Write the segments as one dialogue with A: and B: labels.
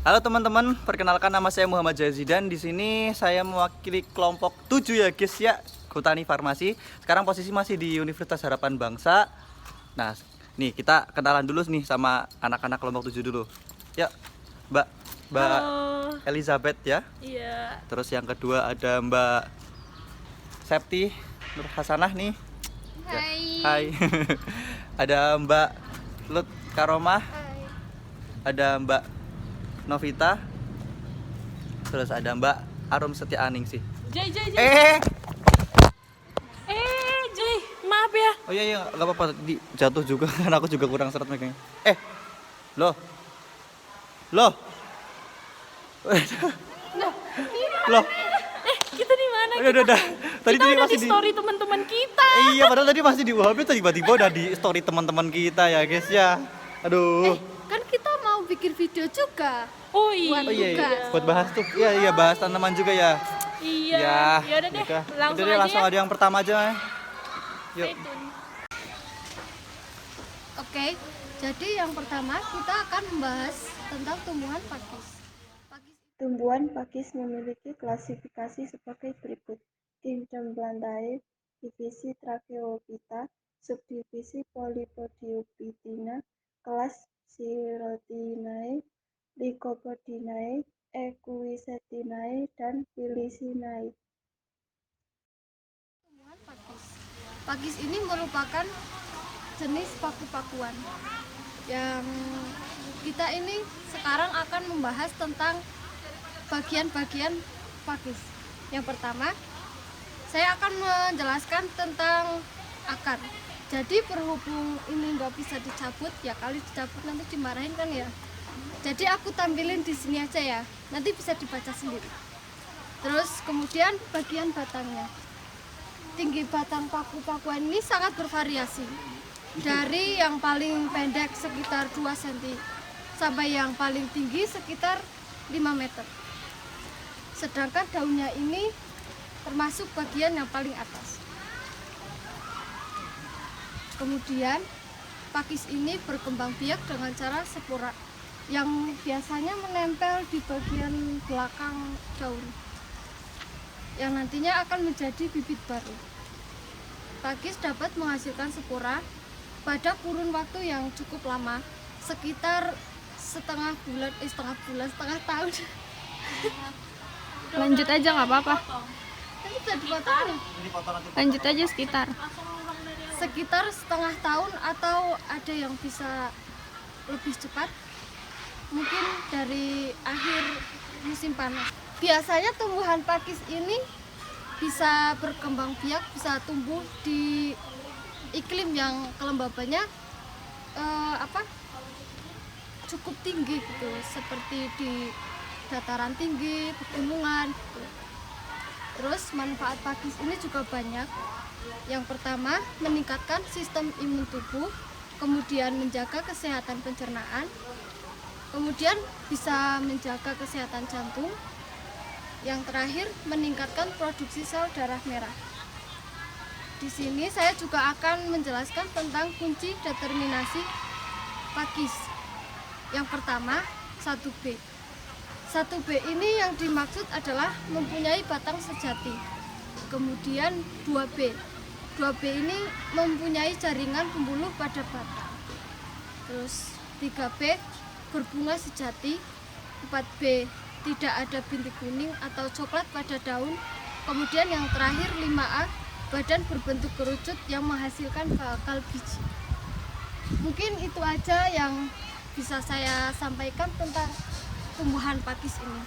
A: Halo teman-teman, perkenalkan nama saya Muhammad Jazidan. Di sini saya mewakili kelompok 7 ya guys ya, Botani Farmasi. Sekarang posisi masih di Universitas Harapan Bangsa. Nah, nih kita kenalan dulu nih sama anak-anak kelompok 7 dulu. Ya, Mbak
B: Halo.
A: Elizabeth ya.
B: Iya.
A: Terus yang kedua ada Mbak Septi Nur Hasanah nih. Ya,
C: Hai.
A: hai. Ada Mbak Lut Karomah.
C: Hai.
A: Ada Mbak Novita, terus ada Mbak Arum Setia Aningsih.
B: Jay.
A: Eh,
B: Jay, maaf ya.
A: oh iya nggak apa-apa, jatuh juga kan aku juga kurang seret megangnya. Loh, loh, loh,
B: Kita di mana?
A: udah. Tadi
B: Kita udah
A: masih
B: di story teman-teman kita.
A: Iya, padahal tadi masih di UHB, tiba-tiba udah di story teman-teman kita ya guys ya. Aduh.
C: Kan kita mau bikin video juga.
B: Oh iya.
A: Oh iya,
C: tugas.
A: buat bahas tuh. Iya, bahas tanaman juga ya.
B: Iya.
A: Ya,
B: Ya udah deh,
A: udah.
B: langsung
A: Udah deh,
B: aja
A: langsung
B: ya.
A: ada yang pertama aja. Yuk.
B: Stay tune.
C: Oke. Jadi yang pertama kita akan membahas tentang tumbuhan pakis.
D: Tumbuhan pakis memiliki klasifikasi sebagai berikut: kingdom Plantae, divisi Tracheophyta, subdivisi Polypodiophytina, kelas Scirotinae, Lycopodinae, Equisetinae, dan Filicinae.
C: Tumbuhan pakis. Pakis ini merupakan jenis paku-pakuan yang kita ini sekarang akan membahas tentang bagian-bagian pakis. Yang pertama, saya akan menjelaskan tentang akar. Jadi berhubung ini nggak bisa dicabut, ya kali dicabut nanti dimarahin kan ya. Jadi aku tampilin di sini aja ya, nanti bisa dibaca sendiri. Terus kemudian bagian batangnya. Tinggi batang paku-pakuan ini sangat bervariasi. Dari yang paling pendek sekitar 2 cm sampai yang paling tinggi sekitar 5 meter. Sedangkan daunnya ini termasuk bagian yang paling atas. Kemudian pakis ini berkembang biak dengan cara spora yang biasanya menempel di bagian belakang daun yang nantinya akan menjadi bibit baru. Pakis dapat menghasilkan spora pada kurun waktu yang cukup lama, sekitar setengah tahun.
E: Lanjut aja nggak apa-apa.
C: Ini bisa dipotong nih.
E: Lanjut aja sekitar.
C: Sekitar setengah tahun atau ada yang bisa lebih cepat, mungkin dari akhir musim panas. Biasanya tumbuhan pakis ini bisa berkembang biak, bisa tumbuh di iklim yang kelembabannya cukup tinggi gitu, seperti di dataran tinggi, pegunungan gitu. Terus manfaat pakis ini juga banyak. Yang pertama, meningkatkan sistem imun tubuh, kemudian menjaga kesehatan pencernaan, kemudian bisa menjaga kesehatan jantung. Yang terakhir, meningkatkan produksi sel darah merah. Di sini saya juga akan menjelaskan tentang kunci determinasi pakis. Yang pertama, 1B. 1B ini yang dimaksud adalah mempunyai batang sejati. Kemudian 2B. 2B ini mempunyai jaringan pembuluh pada batang. Terus 3B, berbunga sejati. 4B, tidak ada bintik kuning atau coklat pada daun. Kemudian yang terakhir 5A, badan berbentuk kerucut yang menghasilkan bakal biji. Mungkin itu aja yang bisa saya sampaikan tentang tumbuhan pakis ini.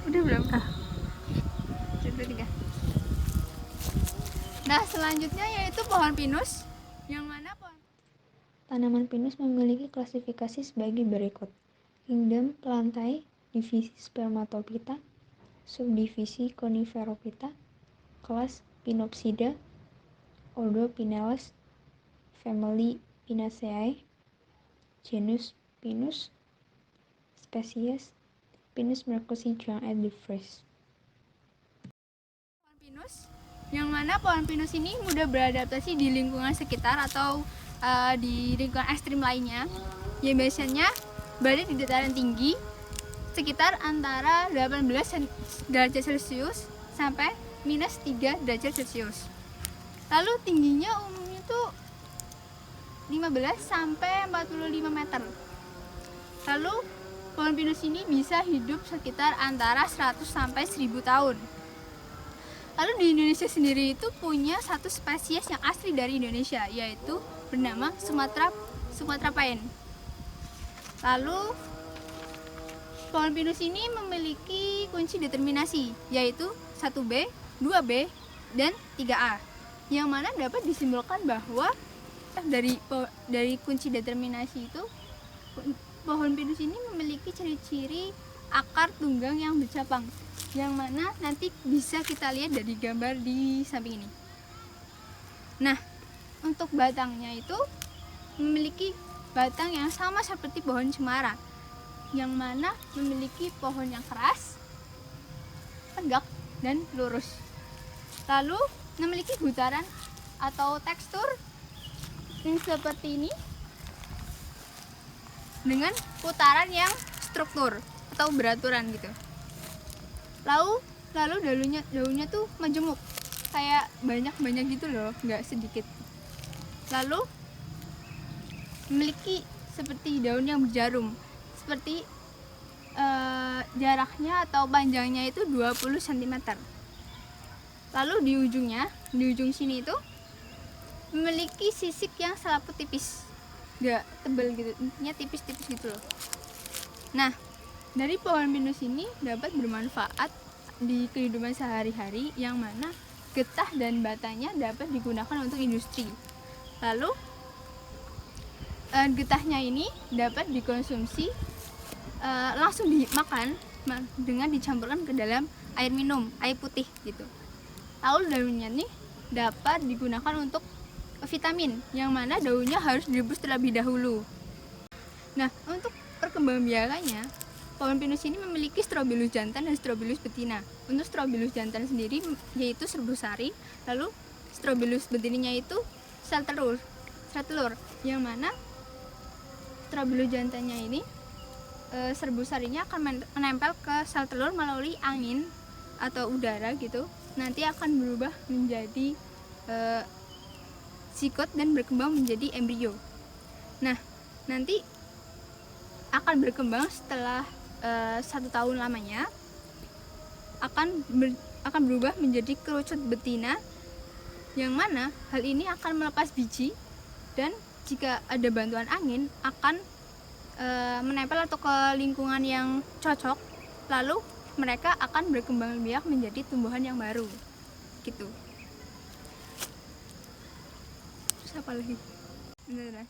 E: Udah belum? 1, 2, 3. Nah, selanjutnya yaitu pohon pinus. Yang mana pohon?
F: Tanaman pinus memiliki klasifikasi sebagai berikut: kingdom Plantae, divisi Spermatophyta, subdivisi Coniferophyta, kelas Pinopsida, ordo Pinales, family Pinaceae, genus Pinus, spesies Pinus mercossyrium edifresh.
E: Pohon pinus. Yang mana pohon pinus ini mudah beradaptasi di lingkungan sekitar atau di lingkungan ekstrim lainnya yang biasanya berada di dataran tinggi sekitar antara 18 derajat Celcius sampai minus 3 derajat Celcius. Lalu tingginya umumnya tuh 15 sampai 45 meter. Lalu pohon pinus ini bisa hidup sekitar antara 100 sampai 1000 tahun. Lalu di Indonesia sendiri itu punya satu spesies yang asli dari Indonesia, yaitu bernama Sumatra pine. Lalu pohon pinus ini memiliki kunci determinasi, yaitu 1B, 2B, dan 3A, yang mana dapat disimbolkan bahwa dari kunci determinasi itu pohon pinus ini memiliki ciri-ciri akar tunggang yang bercabang, yang mana nanti bisa kita lihat dari gambar di samping ini. Nah, untuk batangnya itu memiliki batang yang sama seperti pohon cemara, yang mana memiliki pohon yang keras, tegak, dan lurus. Lalu memiliki gutaran atau tekstur yang seperti ini dengan putaran yang struktur atau beraturan gitu. Lalu daunnya tuh majemuk, kayak banyak gitu loh, nggak sedikit. Lalu memiliki seperti daun yang berjarum, seperti jaraknya atau panjangnya itu 20 cm. Lalu di ujung sini itu memiliki sisik yang selaput tipis, nggak tebal gitu, intinya tipis-tipis gitu loh. Nah, dari pohon pinus ini dapat bermanfaat di kehidupan sehari-hari, yang mana getah dan batangnya dapat digunakan untuk industri. Lalu getahnya ini dapat dikonsumsi langsung dimakan dengan dicampurkan ke dalam air minum, air putih gitu. Lalu daunnya nih dapat digunakan untuk vitamin, yang mana daunnya harus direbus terlebih dahulu. Nah, untuk perkembangbiakannya, pohon pinus ini memiliki strobilus jantan dan strobilus betina. Untuk strobilus jantan sendiri yaitu serbu sari, lalu strobilus betinanya itu sel telur, yang mana strobilus jantannya ini serbu sarinya akan menempel ke sel telur melalui angin atau udara gitu. Nanti akan berubah menjadi zigot dan berkembang menjadi embrio. Nah, nanti akan berkembang setelah 1 tahun lamanya, akan berubah menjadi kerucut betina, yang mana hal ini akan melepas biji, dan jika ada bantuan angin akan menempel atau ke lingkungan yang cocok, lalu mereka akan berkembang biak menjadi tumbuhan yang baru gitu. Terus apa lagi? Bener.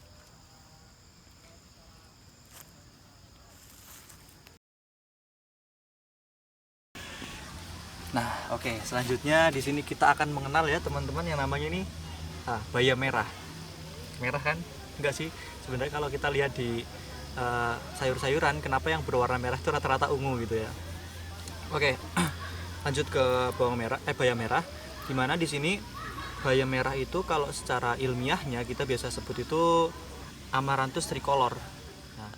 A: Nah, oke, selanjutnya di sini kita akan mengenal ya teman-teman yang namanya ini bayam merah. Merah kan? Enggak sih. Sebenarnya kalau kita lihat di sayur-sayuran, kenapa yang berwarna merah itu rata-rata ungu gitu ya. Oke, lanjut ke bayam merah. Dimana di sini bayam merah itu kalau secara ilmiahnya kita biasa sebut itu Amaranthus tricolor. Nah,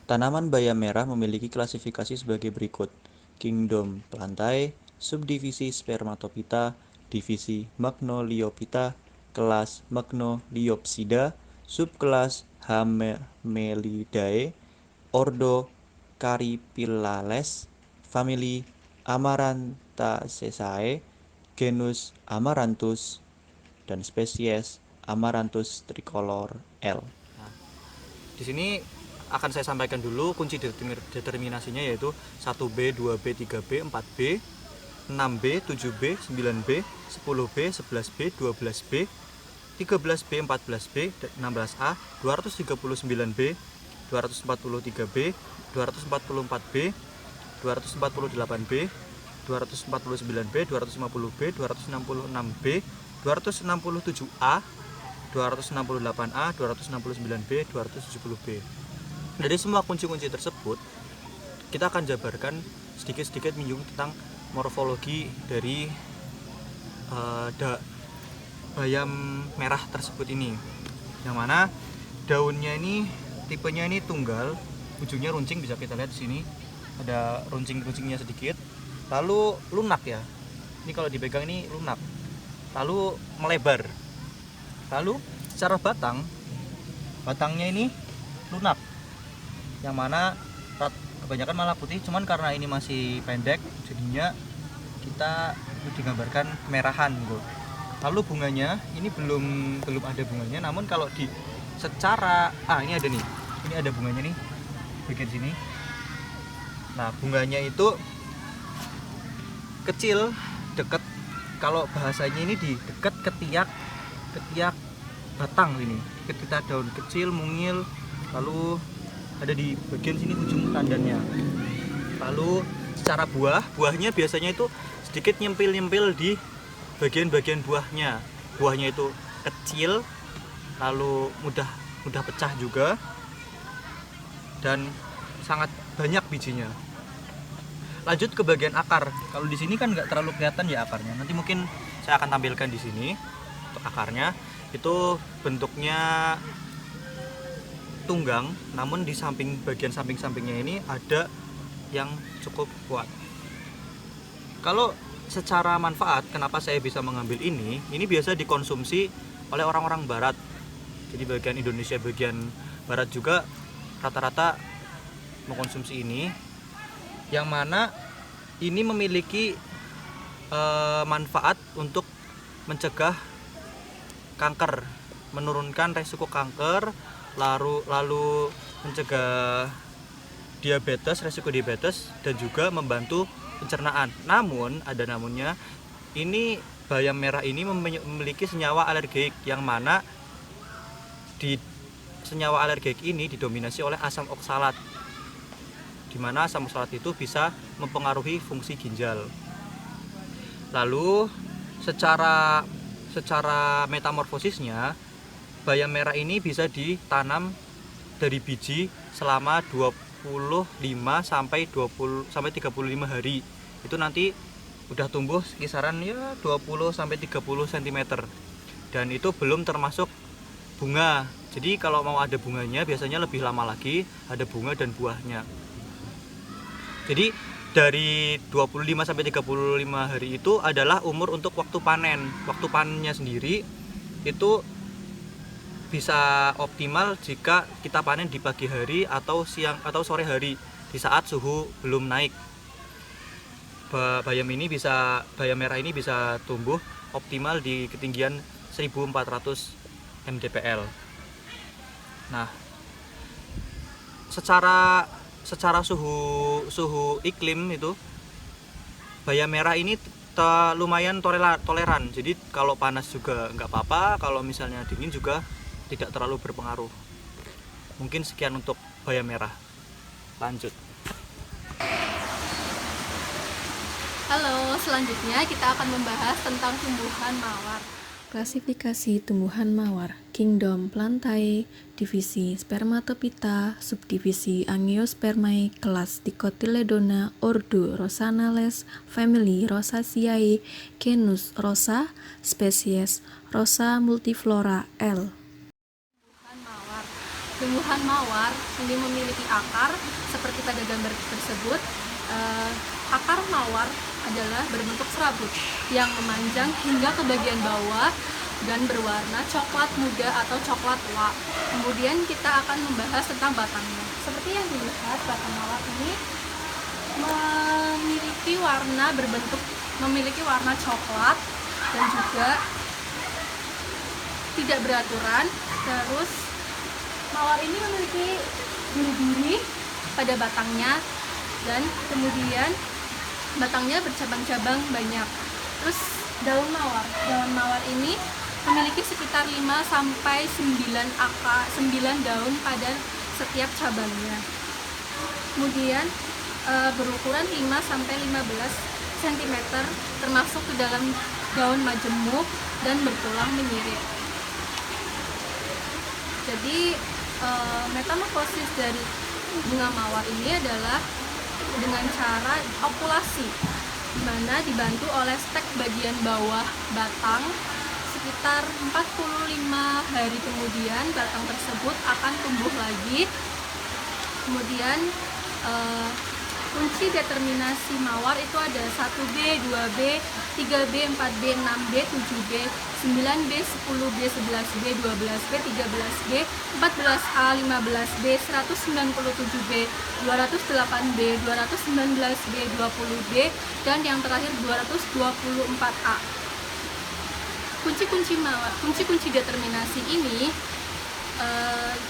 A: tanaman bayam merah memiliki klasifikasi sebagai berikut: kingdom Plantae, subdivisi Spermatophyta, divisi Magnoliophyta, kelas Magnoliopsida, subkelas Hamelidae, ordo Caripillales, famili Amaranthaceae, genus Amaranthus, dan spesies Amaranthus tricolor L. Nah, di sini akan saya sampaikan dulu kunci determinasinya, yaitu 1B, 2B, 3B, 4B, 6B, 7B, 9B, 10B, 11B, 12B, 13B, 14B, 16A, 239B, 243B, 244B, 248B, 249B, 250B, 266B, 267A, 268A, 269B, 270B. Dari semua kunci-kunci tersebut, kita akan jabarkan sedikit-sedikit menyinggung tentang morfologi dari bayam merah tersebut ini. Yang mana daunnya ini tipenya ini tunggal, ujungnya runcing, bisa kita lihat di sini. Ada runcing-runcingnya sedikit. Lalu lunak ya. Ini kalau dipegang ini lunak. Lalu melebar. Lalu secara batangnya ini lunak. Yang mana kebanyakan malah putih, cuman karena ini masih pendek jadinya kita digambarkan kemerahan, bro. Lalu bunganya ini belum ada bunganya, namun kalau secara ini ada nih. Ini ada bunganya nih bagian sini. Nah, bunganya itu kecil, deket, kalau bahasanya ini di dekat ketiak batang ini. Ketika daun kecil mungil, lalu ada di bagian sini ujung tandannya. Lalu secara buahnya biasanya itu sedikit nyempil di bagian buahnya. Buahnya itu kecil, lalu mudah pecah juga, dan sangat banyak bijinya. Lanjut ke bagian akar. Kalau di sini kan nggak terlalu kelihatan ya akarnya. Nanti mungkin saya akan tampilkan di sini untuk akarnya. Itu bentuknya tunggang, namun di bagian samping-sampingnya ini ada yang cukup kuat. Kalau secara manfaat, kenapa saya bisa mengambil ini biasa dikonsumsi oleh orang-orang barat. Jadi bagian Indonesia bagian barat juga rata-rata mengkonsumsi ini, yang mana ini memiliki manfaat untuk mencegah kanker, menurunkan resiko kanker, lalu mencegah resiko diabetes, dan juga membantu pencernaan. Namun ada namunnya, ini bayam merah ini memiliki senyawa alergik, yang mana senyawa alergik ini didominasi oleh asam oksalat, di mana asam oksalat itu bisa mempengaruhi fungsi ginjal. Lalu secara metamorfosisnya, bayam merah ini bisa ditanam dari biji selama 25 sampai 35 hari. Itu nanti udah tumbuh kisaran ya 20 sampai 30 cm. Dan itu belum termasuk bunga. Jadi kalau mau ada bunganya biasanya lebih lama lagi ada bunga dan buahnya. Jadi dari 25 sampai 35 hari itu adalah umur untuk waktu panen. Waktu panennya sendiri itu bisa optimal jika kita panen di pagi hari atau siang atau sore hari, di saat suhu belum naik. Bayam merah ini bisa tumbuh optimal di ketinggian 1400 mdpl. Nah, secara suhu iklim itu bayam merah ini lumayan toleran. Jadi kalau panas juga nggak apa-apa, kalau misalnya dingin juga tidak terlalu berpengaruh. Mungkin sekian untuk bayam merah. Lanjut.
B: Halo, selanjutnya kita akan membahas tentang tumbuhan mawar.
G: Klasifikasi tumbuhan mawar, Kingdom Plantae, divisi Spermatophyta, subdivisi Angiospermae, kelas Dicotyledona, ordo Rosanales, family Rosaceae, genus Rosa, spesies Rosa multiflora L.
B: Tumbuhan mawar ini memiliki akar seperti pada gambar tersebut. Akar mawar adalah berbentuk serabut yang memanjang hingga ke bagian bawah dan berwarna coklat muda atau coklat tua. Kemudian kita akan membahas tentang batangnya. Seperti yang dilihat, batang mawar ini memiliki warna coklat dan juga tidak beraturan. Terus mawar ini memiliki duri-duri pada batangnya, dan kemudian batangnya bercabang-cabang banyak. Terus daun mawar ini memiliki sekitar 5 sampai 9 daun pada setiap cabangnya. Kemudian berukuran 5 sampai 15 cm, termasuk ke dalam daun majemuk dan bertulang menyirip. Jadi metamorfosis dari bunga mawar ini adalah dengan cara okulasi, di mana dibantu oleh stek bagian bawah batang sekitar 45 hari kemudian batang tersebut akan tumbuh lagi. Kemudian kunci determinasi mawar itu ada 1B, 2B, 3B, 4B, 6B, 7B, 9B, 10B, 11B, 12B, 13B, 14A, 15B, 197B, 208B, 219B, 20B, dan yang terakhir 224A. Kunci-kunci determinasi ini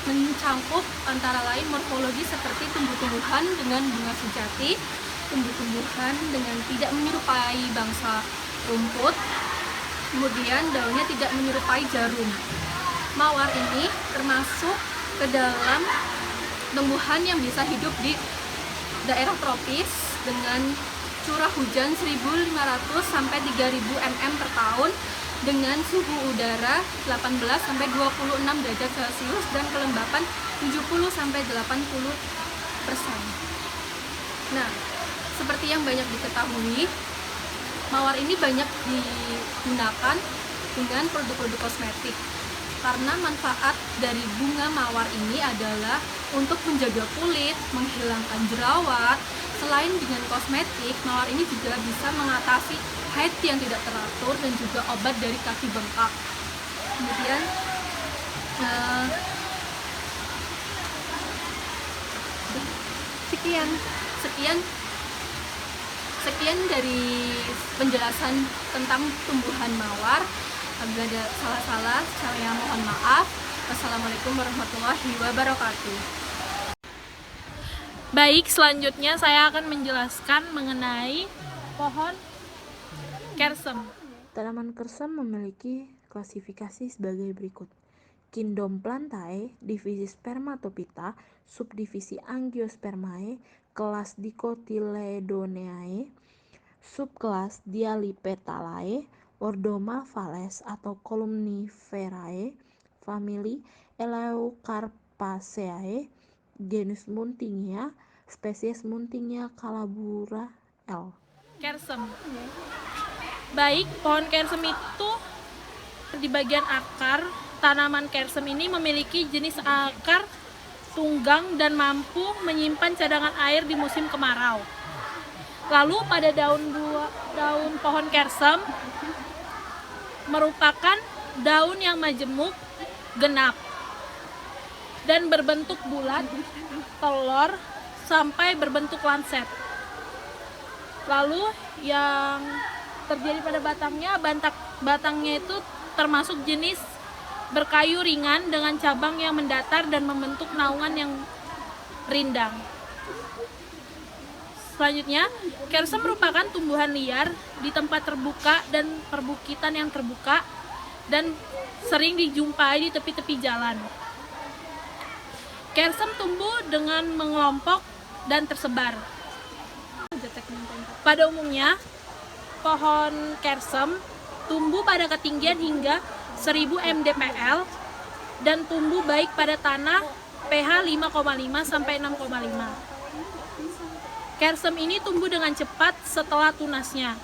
B: mencakup antara lain morfologi seperti tumbuh-tumbuhan dengan bunga sejati, tumbuh-tumbuhan dengan tidak menyerupai bangsa rumput, kemudian daunnya tidak menyerupai jarum. Mawar ini termasuk ke dalam tumbuhan yang bisa hidup di daerah tropis dengan curah hujan 1.500 sampai 3.000 mm per tahun, dengan suhu udara 18 sampai 26 derajat Celcius dan kelembapan 70 sampai 80%. Nah, seperti yang banyak diketahui, mawar ini banyak digunakan dengan produk-produk kosmetik. Karena manfaat dari bunga mawar ini adalah untuk menjaga kulit, menghilangkan jerawat. Selain dengan kosmetik, mawar ini juga bisa mengatasi haid yang tidak teratur dan juga obat dari kaki bengkak. Kemudian sekian dari penjelasan tentang tumbuhan mawar. Apabila ada salah-salah, saya mohon maaf. Wassalamualaikum warahmatullahi wabarakatuh.
H: Baik, selanjutnya saya akan menjelaskan mengenai pohon kersem.
I: Tanaman kersem memiliki klasifikasi sebagai berikut. Kingdom Plantae, divisi Spermatophyta, subdivisi Angiospermae, kelas Dicotyledoneae, subkelas Dialipetalae, ordo Malvales atau Columniferae, famili Eleucarpaceae, genus Muntingia, spesies Muntingia calabura L.
H: Kersem. Baik, pohon kersem itu di bagian akar. Tanaman kersem ini memiliki jenis akar tunggang dan mampu menyimpan cadangan air di musim kemarau. Lalu pada daun pohon kersem merupakan daun yang majemuk, genap, dan berbentuk bulat, telur, sampai berbentuk lancet. Lalu yang terjadi pada batangnya itu termasuk jenis berkayu ringan dengan cabang yang mendatar dan membentuk naungan yang rindang. Selanjutnya, kersem merupakan tumbuhan liar di tempat terbuka dan perbukitan yang terbuka dan sering dijumpai di tepi-tepi jalan. Kersem tumbuh dengan mengelompok dan tersebar. Pada umumnya, pohon kersem tumbuh pada ketinggian hingga 1000 mdpl dan tumbuh baik pada tanah pH 5,5 sampai 6,5. Kersem ini tumbuh dengan cepat setelah tunasnya.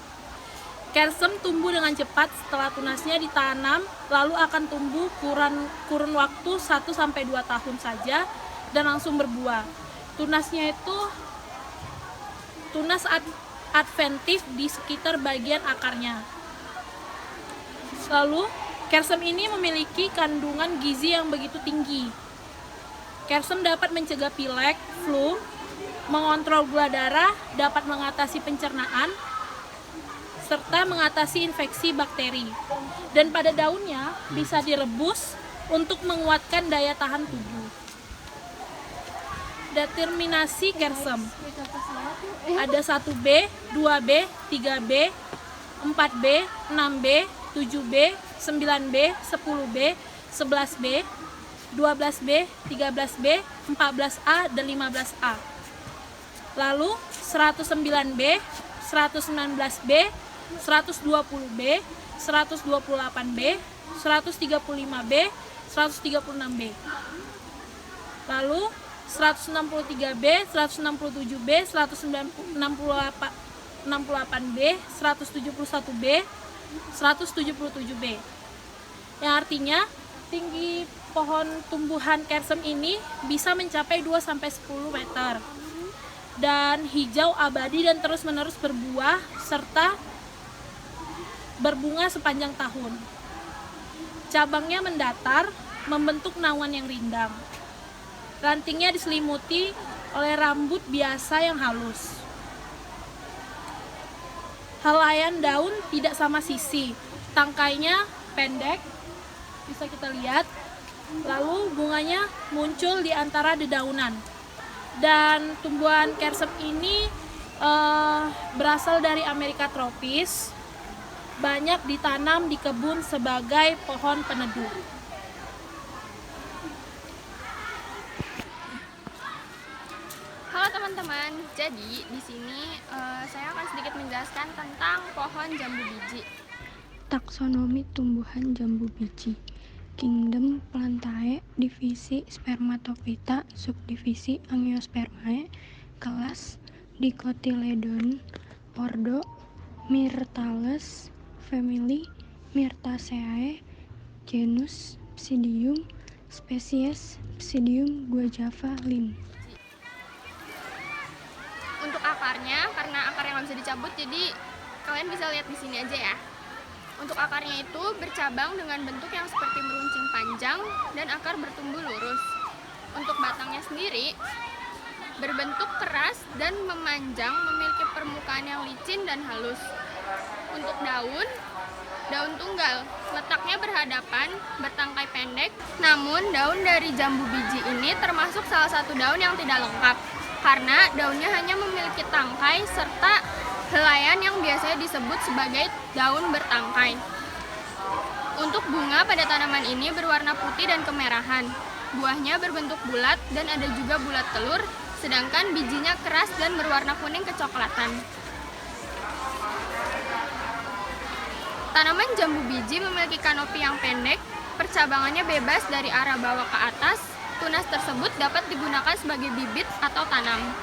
H: Kersem tumbuh dengan cepat setelah tunasnya ditanam, lalu akan tumbuh kurun waktu 1 sampai 2 tahun saja dan langsung berbuah. Tunasnya itu tunas adventif di sekitar bagian akarnya. Lalu, kersem ini memiliki kandungan gizi yang begitu tinggi. Kersem dapat mencegah pilek, flu, mengontrol gula darah, dapat mengatasi pencernaan, serta mengatasi infeksi bakteri. Dan pada daunnya bisa direbus untuk menguatkan daya tahan tubuh. Determinasi kersem ada 1B, 2B, 3B, 4B, 6B, 7B, 9B, 10B, 11B, 12B, 13B, 14A, dan 15A. Lalu 109B, 119B, 120B, 128B, 135B, 136B. Lalu 163B, 167B, 168B, 171B, 177B. yang artinya tinggi pohon tumbuhan kersem ini bisa mencapai 2-10 meter. Dan hijau abadi dan terus-menerus berbuah serta berbunga sepanjang tahun. Cabangnya mendatar, membentuk naungan yang rindang. Rantingnya diselimuti oleh rambut biasa yang halus. Helaian daun tidak sama sisi, tangkainya pendek, bisa kita lihat. Lalu bunganya muncul di antara dedaunan. Dan tumbuhan kersem ini berasal dari Amerika tropis, banyak ditanam di kebun sebagai pohon peneduh.
E: Halo teman-teman, jadi di sini saya akan sedikit menjelaskan tentang pohon jambu biji.
F: Taksonomi tumbuhan jambu biji. Kingdom Plantae, divisi Spermatophyta, subdivisi Angiospermae, kelas Dicotyledon, ordo Myrtales, family Myrtaceae, genus Psidium, spesies Psidium guajava Linn.
E: Untuk akarnya, karena akarnya nggak bisa dicabut, jadi kalian bisa lihat di sini aja ya. Untuk akarnya itu bercabang dengan bentuk yang seperti meruncing panjang dan akar bertumbuh lurus. Untuk batangnya sendiri berbentuk keras dan memanjang, memiliki permukaan yang licin dan halus. Untuk daun tunggal, letaknya berhadapan, bertangkai pendek. Namun daun dari jambu biji ini termasuk salah satu daun yang tidak lengkap, karena daunnya hanya memiliki tangkai serta helaian yang biasanya disebut sebagai daun bertangkai. Untuk bunga pada tanaman ini berwarna putih dan kemerahan. Buahnya berbentuk bulat dan ada juga bulat telur, sedangkan bijinya keras dan berwarna kuning kecoklatan. Tanaman jambu biji memiliki kanopi yang pendek, percabangannya bebas dari arah bawah ke atas. Tunas tersebut dapat digunakan sebagai bibit atau tanam.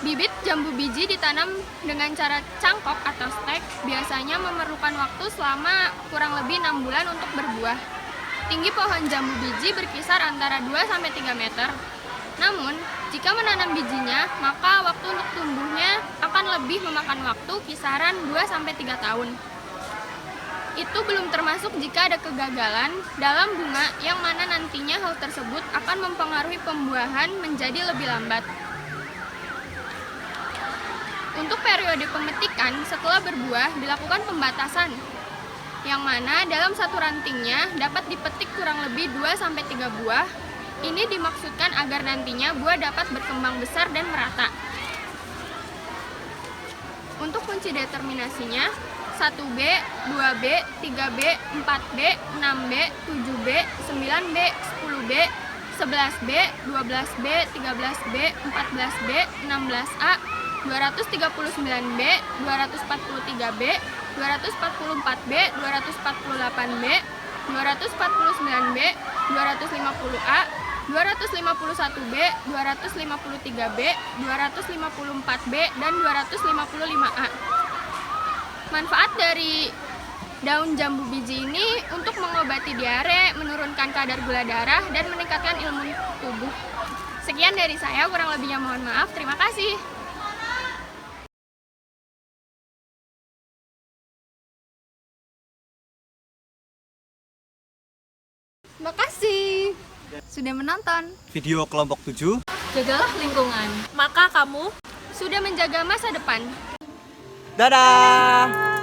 E: Bibit jambu biji ditanam dengan cara cangkok atau stek, biasanya memerlukan waktu selama kurang lebih 6 bulan untuk berbuah. Tinggi pohon jambu biji berkisar antara 2-3 meter. Namun, jika menanam bijinya, maka waktu untuk tumbuhnya akan lebih memakan waktu kisaran 2-3 tahun. Itu belum termasuk jika ada kegagalan dalam bunga yang mana nantinya hal tersebut akan mempengaruhi pembuahan menjadi lebih lambat. Untuk periode pemetikan setelah berbuah dilakukan pembatasan, yang mana dalam satu rantingnya dapat dipetik kurang lebih 2-3 buah. Ini dimaksudkan agar nantinya buah dapat berkembang besar dan merata. Untuk kunci determinasinya, 1B, 2B, 3B, 4B, 6B, 7B, 9B, 10B, 11B, 12B, 13B, 14B, 16A, 239B, 243B, 244B, 248B, 249B, 250A, 251B, 253B, 254B, dan 255A. Manfaat dari daun jambu biji ini untuk mengobati diare, menurunkan kadar gula darah, dan meningkatkan imun tubuh. Sekian dari saya, kurang lebihnya mohon maaf. Terima kasih. Makasih sudah menonton.
A: Video kelompok 7.
B: Jagalah lingkungan.
H: Maka kamu
E: Sudah menjaga masa depan.
A: Dadah!